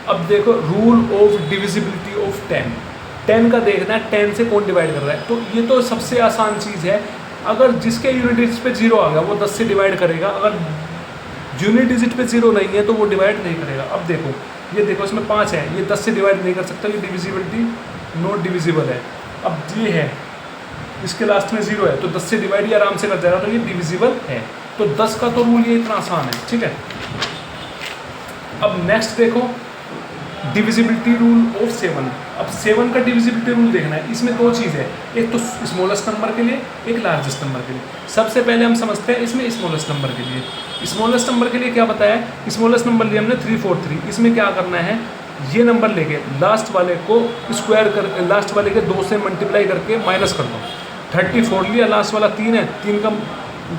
अब देखो rule of divisibility of 10। 10 का देखना है 10 से कौन डिवाइड कर रहा है। तो ये तो सबसे आसान चीज़ है, अगर जिसके यूनिट डिजिट पे 0 आ गया वो 10 से डिवाइड करेगा, अगर यूनिट डिजिट पे 0 नहीं है तो वो डिवाइड नहीं करेगा। अब देखो ये देखो इसमें 5 है, ये 10 से डिवाइड नहीं कर सकता, ये डिविजिबिलिटी नॉट डिविजिबल है। अब ये है इसके लास्ट में 0 है तो 10 से डिवाइड ही आराम से कर जाएगा, तो ये डिविजिबल है। तो 10 का तो रूल ये इतना आसान है, ठीक है। अब नेक्स्ट देखो डिविजिबिलिटी रूल ऑफ 7। अब 7 का डिविजिबिलिटी रूल देखना है। इसमें दो चीज़ है, एक तो स्मॉलेस्ट नंबर के लिए, एक लार्जेस्ट नंबर के लिए। सबसे पहले हम समझते हैं इसमें स्मॉलेस्ट नंबर के लिए। स्मॉलेस्ट नंबर के लिए क्या बताया है, स्मॉलेस्ट नंबर लिया हमने 343। इसमें क्या करना है, ये नंबर लेके लास्ट वाले को स्क्वायर कर, लास्ट वाले के 2 से मल्टीप्लाई करके माइनस कर दो। 34 लिया, लास्ट वाला 3 है,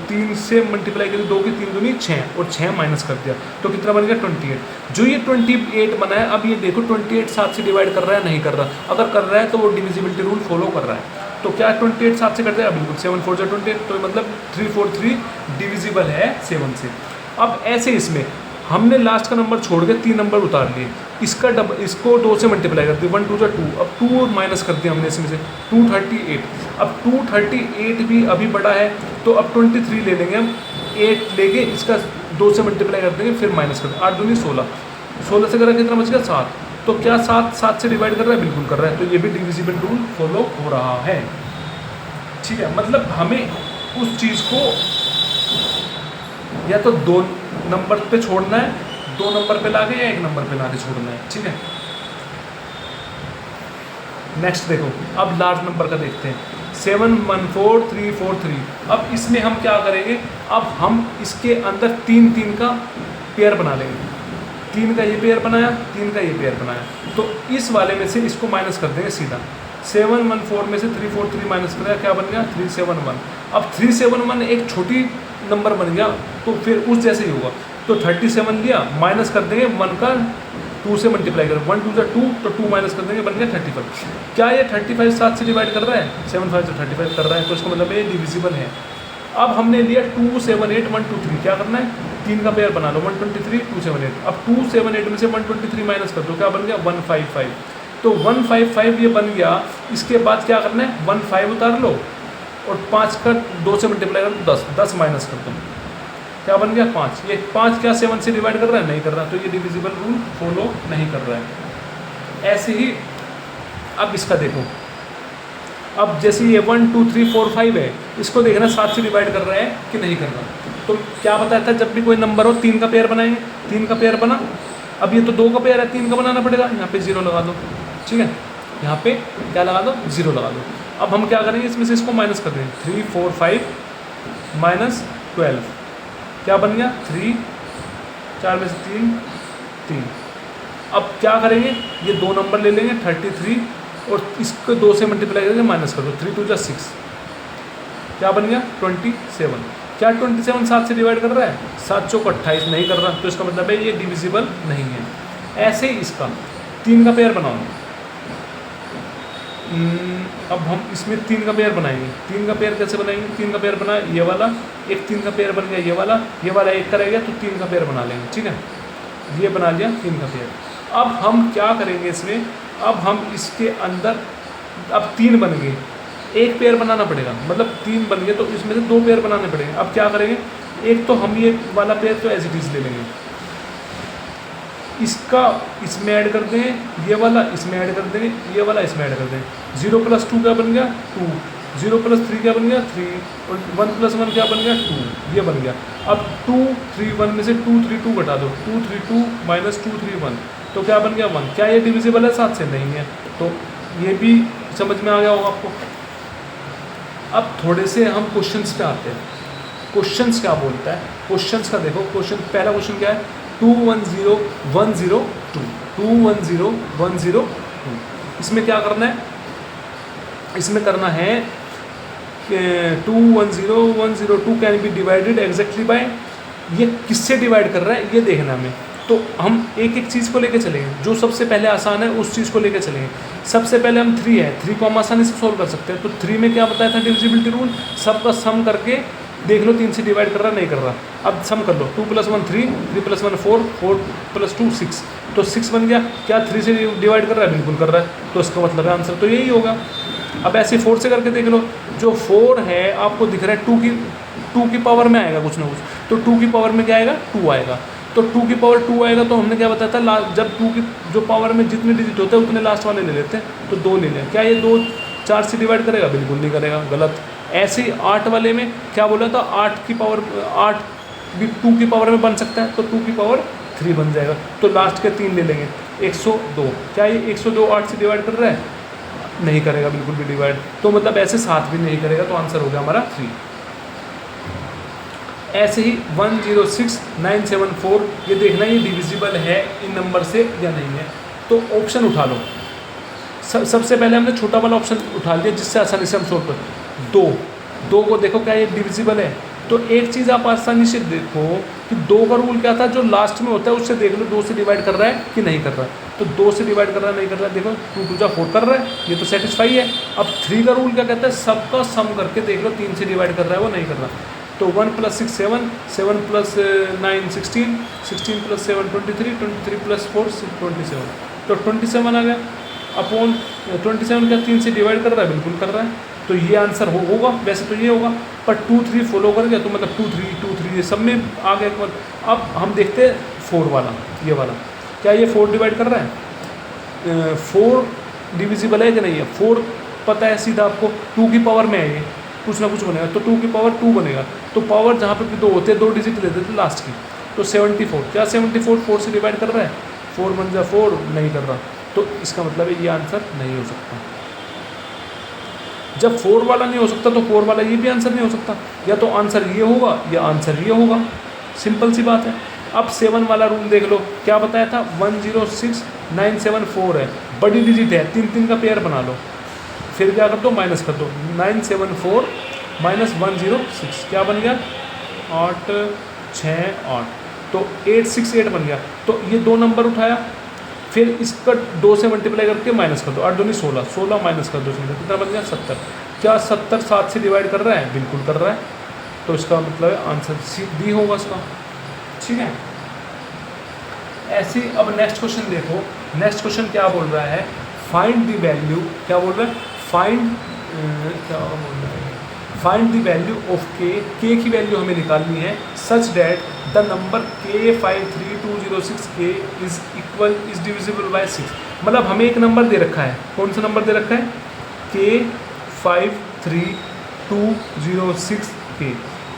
3 से मल्टीप्लाई करिए, 2 की 3 दूनी 6 और 6 माइनस कर दिया तो कितना बन गया 28। जो ये 28 बना है, अब ये देखो 28 7 से डिवाइड कर रहा है नहीं कर रहा, अगर कर रहा है तो वो डिविजिबिलिटी रूल फॉलो कर रहा है। तो क्या 28 7 से करते हैं, बिल्कुल 7 4 जा 28, तो मतलब 343 डिविजिबल है 7 से। अब ऐसे इसमें हमने लास्ट का नंबर छोड़ के 3 नंबर उतार लिए, इसको 2 से मल्टीप्लाई कर दिया, 1 2 जा 2, अब 2 माइनस कर दिया हमने इसमें से 238। अब 238 भी अभी बड़ा है तो अब 23 ले लेंगे हम, 8 लेके इसका 2 से मल्टीप्लाई कर देंगे, फिर माइनस कर देंगे, 8 दूनी 16, 16 से करा कितना बच गया 7। तो क्या 7 से डिवाइड कर रहा है, बिल्कुल कर रहा है, तो ये भी डिविजिबल रूल फॉलो हो रहा है, ठीक है। मतलब हमें उस चीज़ को या तो 2 नंबर पे छोड़ना है, 2 नंबर पे लाके या 1 नंबर पे लाके छोड़ना है, ठीक है। नेक्स्ट देखो अब लार्ज नंबर का देखते हैं, 714343। अब इसमें हम क्या करेंगे, अब हम इसके अंदर 3 का पेयर बना लेंगे। 3 का ये पेयर बनाया, 3 का ये पेयर बनाया, तो इस वाले में से इसको माइनस कर देंगे सीधा। 714 में से 343 माइनस करेगा, क्या बन गया 371। अब 371 एक छोटी नंबर बन गया तो फिर उस जैसे ही होगा, तो 37 लिया, माइनस कर देंगे 1 का 2 से मल्टीप्लाई करें, 1 2 जा 2, तो 2 माइनस कर देंगे, बन गया 35। क्या ये 35 7 से डिवाइड कर रहा है, 7 5 से 35 कर रहा है, तो इसका मतलब ये डिविजिबल है। अब हमने लिया 2 7 8 1 2 3, क्या करना है 3 का पेयर बना लो, 123 2 7 8। अब 2 7 8 में से 123 माइनस कर दो, क्या बन गया 155। तो 155 ये बन गया। इसके बाद क्या करना है 15 उतार लो और 5 का 2 से मल्टीप्लाई कर दो, 10 माइनस कर दो, क्या बन गया 5। ये 5 क्या 7 से डिवाइड कर रहा है, नहीं कर रहा, तो ये डिविजिबल रूल फॉलो नहीं कर रहा है। ऐसे ही अब इसका देखो, अब जैसे ये 1 2 3 4 5 है, इसको देखना 7 से डिवाइड कर रहा है कि नहीं कर रहा। तो क्या बताया था, जब भी कोई नंबर हो 3 का पेयर बनाएंगे, 3 का पेयर बना। अब ये तो 2 का पेयर है, 3 का बनाना पड़ेगा, यहाँ पे 0 लगा दो, ठीक है, यहाँ पे क्या लगा दो 0 लगा दो। अब हम क्या करेंगे, इसमें से इसको माइनस कर देंगे, 3 4 5 माइनस 12, क्या बन गया 3, 4 में से 3 3। अब क्या करेंगे, ये 2 नंबर ले लेंगे 33 और इसको 2 से मल्टीप्लाई करके माइनस कर दो, 3 2 जा 6, क्या बन गया 27। क्या 27 7 से डिवाइड कर रहा है, 7 चौक 28 नहीं कर रहा, तो इसका मतलब है ये डिविजिबल नहीं है। ऐसे ही इसका 3 का पेयर बनाओ। अब हम इसमें 3 का पेयर बनाएंगे। 3 का पेयर कैसे बनाएंगे, 3 का पेयर बना ये वाला, एक 3 का पेयर बन गया ये वाला एक का रह गया, तो 3 का पेयर बना लेंगे, ठीक है, ये बना लिया 3 का पेयर। अब हम क्या करेंगे इसमें, अब हम इसके अंदर अब 3 बन गए, एक पेयर बनाना पड़ेगा, मतलब 3 बन गए तो इसमें से 2 पेयर बनाने पड़ेंगे। अब क्या करेंगे, एक तो हम ये वाला पेयर तो एज इट इज ले लेंगे, इसका इसमें ऐड कर देंगे, ये वाला इसमें ऐड कर देंगे, ये वाला इसमें ऐड कर देंगे। 0 + 2 क्या बन गया 2, 0 + 3 क्या बन गया 3 और 1 + 1 क्या बन गया 2, ये बन गया। अब 2 3 1 में से 2 3 2 घटा दो, 2 3 2 माइनस 2 3 1, तो क्या बन गया 1। क्या ये डिविजिबल है 7 से, नहीं है, तो ये भी समझ में आ गया होगा आपको। अब थोड़े से हम क्वेश्चंस पे आते हैं। क्वेश्चंस क्या बोलता है, क्वेश्चंस का देखो, क्वेश्चन पहला क्वेश्चन क्या है 210102, 210102। इसमें क्या करना है, इसमें करना है 210102 can be divided exactly by, ये किससे डिवाइड कर रहा है ये देखना हमें। तो हम एक एक चीज़ को लेके चलेंगे, जो सबसे पहले आसान है उस चीज़ को लेके चलेंगे। सबसे पहले हम 3 है, 3 को हम आसानी से सोल्व कर सकते हैं। तो 3 में क्या बताया था डिविजिबिलिटी रूल, सबका सम करके देख लो 3 से डिवाइड कर रहा नहीं कर रहा। अब सम कर लो, 2 + 1 3, 3 + 1 4, 4 + 2 6, तो 6 बन गया। क्या 3 से डिवाइड कर रहा है? बिल्कुल कर रहा है, तो इसका मतलब है आंसर तो यही होगा। अब ऐसे 4 से करके देख लो, जो 4 है आपको दिख रहा है 2 की पावर में आएगा कुछ ना कुछ, तो 2 की पावर में क्या आएगा? 2 आएगा। तो 2 की पावर 2 आएगा, तो हमने क्या बताया था, जब 2 की जो पावर में जितने डिजिट होते हैं उतने लास्ट वाले ले लेते हैं, तो 2 ले लें। क्या ये 2 4 से डिवाइड करेगा? बिल्कुल नहीं करेगा, गलत। ऐसे ही 8 वाले में क्या बोला था, 8 की पावर 8 भी 2 की पावर में बन सकता है, तो 2 की पावर 3 बन जाएगा, तो लास्ट के 3 ले लेंगे। 102, क्या ये 102 8 से डिवाइड कर रहा है? नहीं करेगा बिल्कुल भी डिवाइड, तो मतलब ऐसे 7 भी नहीं करेगा, तो आंसर हो गया हमारा 3। ऐसे ही 106974, ये देखना ये डिविजिबल है इन नंबर से या नहीं है। तो ऑप्शन उठा लो। सबसे पहले हमने छोटा वाला ऑप्शन उठा लिया जिससे आसानी से हम सोल्व कर। 2 को देखो क्या ये डिविजिबल है, तो एक चीज़ आप आसानी से देखो कि 2 का रूल क्या था, जो लास्ट में होता है उससे देख लो 2 से डिवाइड कर रहा है कि नहीं कर रहा है। तो 2 से डिवाइड कर रहा है नहीं कर रहा है, देखो 2 2 जा 4 कर रहा है, ये तो सेटिस्फाई है। अब 3 का रूल क्या कहता है, सबका सम करके देख लो 3 से डिवाइड कर रहा है वो नहीं कर रहा। तो 1 + 6 7, 7 + 9 16, 16 + 7 23, 23 + 4 27, तो 27 आ गया। अपॉन 27 क्या 3 से डिवाइड कर रहा है? बिल्कुल कर रहा है, तो ये आंसर होगा। वैसे तो ये होगा, पर 2 3 फॉलो कर गया, तो मतलब 2 3 ये सब में आ गया। अब हम देखते हैं 4 वाला, ये वाला क्या ये 4 डिवाइड कर रहा है? 4 डिविजिबल है कि नहीं है? 4 पता है सीधा आपको, 2 की पावर में है, ये कुछ ना कुछ बनेगा, तो 2 की पावर 2 बनेगा। तो पावर जहाँ पे भी 2 होते हैं 2 डिजिट लेते थे लास्ट की, तो 74, क्या 74 4 से डिवाइड कर रहा है? 4 × 1 = 4 नहीं कर रहा, तो इसका मतलब है ये आंसर नहीं हो सकता। जब 4 वाला नहीं हो सकता तो 4 वाला ये भी आंसर नहीं हो सकता, या तो आंसर ये होगा या आंसर ये होगा, सिंपल सी बात है। अब 7 वाला रूल देख लो, क्या बताया था, 106974 है, बड़ी डिजिट है, 3 3 का पेयर बना लो, फिर क्या कर दो, माइनस कर दो। 974 - 106 क्या बन गया? 8 6 8, तो 868 बन गया। तो ये 2 नंबर उठाया, फिर इसका 2 से मल्टीप्लाई करके माइनस कर दो, 8 दूनी 16, 16 माइनस कर दो, कितना बन गया? 70। क्या 70 7 से डिवाइड कर रहा है? बिल्कुल कर रहा है, तो इसका मतलब आंसर सी डी होगा इसका, ठीक है। ऐसे अब नेक्स्ट क्वेश्चन देखो, नेक्स्ट क्वेश्चन क्या बोल रहा है, फाइंड द वैल्यू, क्या बोल रहा है, फाइंड द वैल्यू ऑफ के की वैल्यू हमें निकालनी है, such that the number K53206 is divisible by 6। मतलब हमें एक नंबर दे रखा है, कौन सा नंबर दे रखा है? K53206,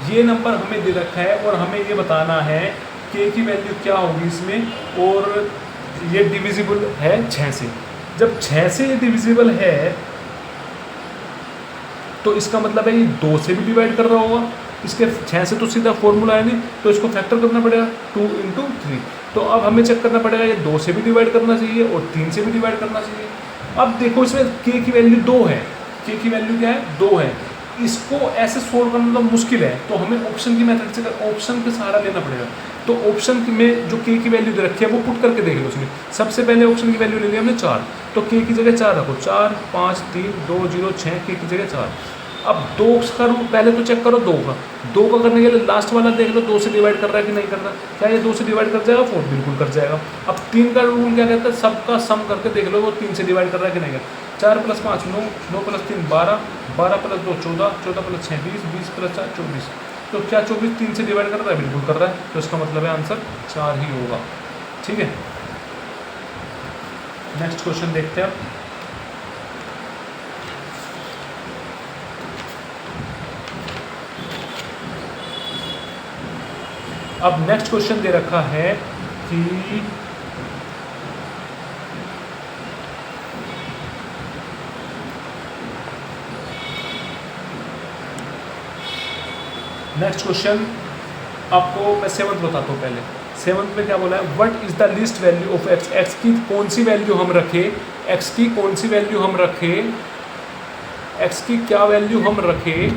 ये नंबर हमें दे रखा है और हमें ये बताना है K की वैल्यू क्या होगी इसमें, और ये डिविजिबल है 6 से। जब 6 से ये डिविजिबल है तो इसका मतलब है ये 2 से भी डिवाइड कर रहा होगा, इसके 6 से तो सीधा फॉर्मूला है नहीं, तो इसको फैक्टर करना पड़ेगा 2 × 3। तो अब हमें चेक करना पड़ेगा ये 2 से भी डिवाइड करना चाहिए और 3 से भी डिवाइड करना चाहिए। अब देखो इसमें K की वैल्यू 2 है, K की वैल्यू क्या है? 2 है। इसको ऐसे सोल्व करना तो मुश्किल है, तो हमें ऑप्शन की मेथड से ऑप्शन का सहारा लेना पड़ेगा। तो ऑप्शन में जो K की वैल्यू दे रखी है वो पुट करके देख लो। उसमें सबसे पहले ऑप्शन की वैल्यू ले लिया हमने 4, तो K की जगह 4 रखो, 4 5 3 2 0 6, K की जगह 4। अब 2 का रूल पहले तो चेक करो 2 का करने के लिए लास्ट वाला देख लो 2 से डिवाइड कर रहा है कि नहीं कर रहा। क्या ये 2 से डिवाइड कर जाएगा? 4 बिल्कुल कर जाएगा। अब 3 का रूल क्या कहता है, सबका सम करके देख लो वो 3 से डिवाइड कर रहा है कि नहीं कर। 4 + 5 9, 9 + 3 12, 12 + 2 14, 14 + 6 20, 20 + 4 24। तो क्या 24 3 से डिवाइड कर रहा है? बिल्कुल कर रहा है, तो इसका मतलब है आंसर 4 ही होगा, ठीक है। नेक्स्ट क्वेश्चन देखते हैं अब। अब नेक्स्ट क्वेश्चन दे रखा है कि नेक्स्ट क्वेश्चन आपको मैं 7th बताता हूँ पहले। 7th में क्या बोला है, what is the least value of x, x की कौन सी वैल्यू हम रखें, एक्स की कौन सी वैल्यू हम रखें, एक्स की क्या वैल्यू हम रखें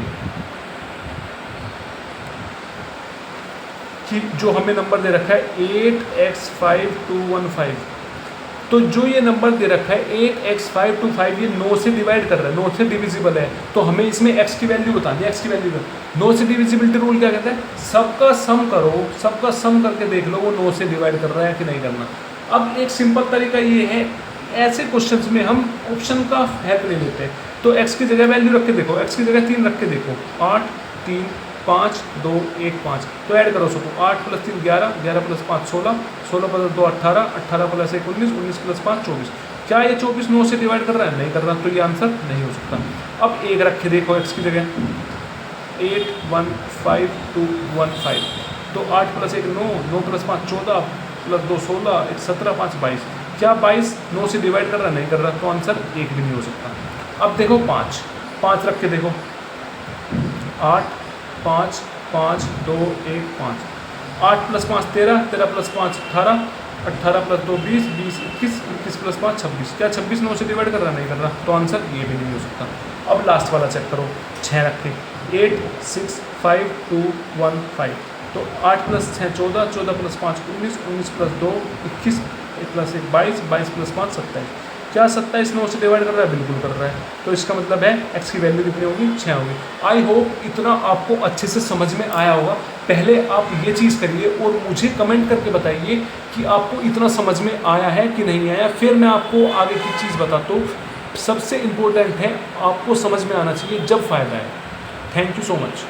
कि जो हमें नंबर दे रखा है 8x5215, तो जो ये नंबर दे रखा है 8x525 ये 9 से डिवाइड कर रहा है, 9 से डिविजिबल है, तो हमें इसमें x की वैल्यू बतानी है। x की वैल्यू 9 से डिविजिबिलिटी रूल क्या कहता है, सबका सम करो, सबका सम करके देख लो वो 9 से डिवाइड कर रहा है कि नहीं करना। अब एक सिंपल तरीका ये है, ऐसे क्वेश्चंस में हम ऑप्शन का हेल्प ले लेते हैं। तो x की जगह वैल्यू रख के देखो, x की जगह 3 रख के देखो, 8 3 5 2 1 5, तो ऐड करो सबको, 8 + 3 11, 11 + 5 16, 16 + 2 18, 18 + 1 19, 19 + 5 24। क्या ये 24 9 से डिवाइड कर रहा है, नहीं कर रहा, तो ये आंसर नहीं हो सकता। अब 1 रख के देखो x की जगह, 8 1 5 2 1 5, तो 8 + 1 9, 9 + 5 14 + 2 16, 1 17 5 22। क्या 22 9 से डिवाइड कर रहा है, नहीं कर रहा, तो आंसर 1 भी नहीं हो सकता। अब देखो 5 5 रख के देखो, 8 5 5 2 1 5, 8 + 5 13, 13 + 5 18, 18 + 2 20, 20 21, 21 + 5 26। क्या 26 9 से डिवाइड कर रहा है, नहीं कर रहा, तो आंसर ये भी नहीं हो सकता। अब लास्ट वाला चेक करो, 6 रख के, 8 6 5 2 1 5, तो 8 + 6 14, 14 + 5 19, 19 + 2 21, 1 + 1 22, 22 + 5 27। क्या 27 9 से डिवाइड कर रहा है, बिल्कुल कर रहा है, तो इसका मतलब है x की वैल्यू कितनी होगी, 6 होगी। आई होप इतना आपको अच्छे से समझ में आया होगा। पहले आप ये चीज़ करिए और मुझे कमेंट करके बताइए कि आपको इतना समझ में आया है कि नहीं आया, फिर मैं आपको आगे की चीज़ बताता हूँ। सबसे इम्पोर्टेंट है आपको समझ में आना चाहिए जब फ़ायदा है। Thank you so much.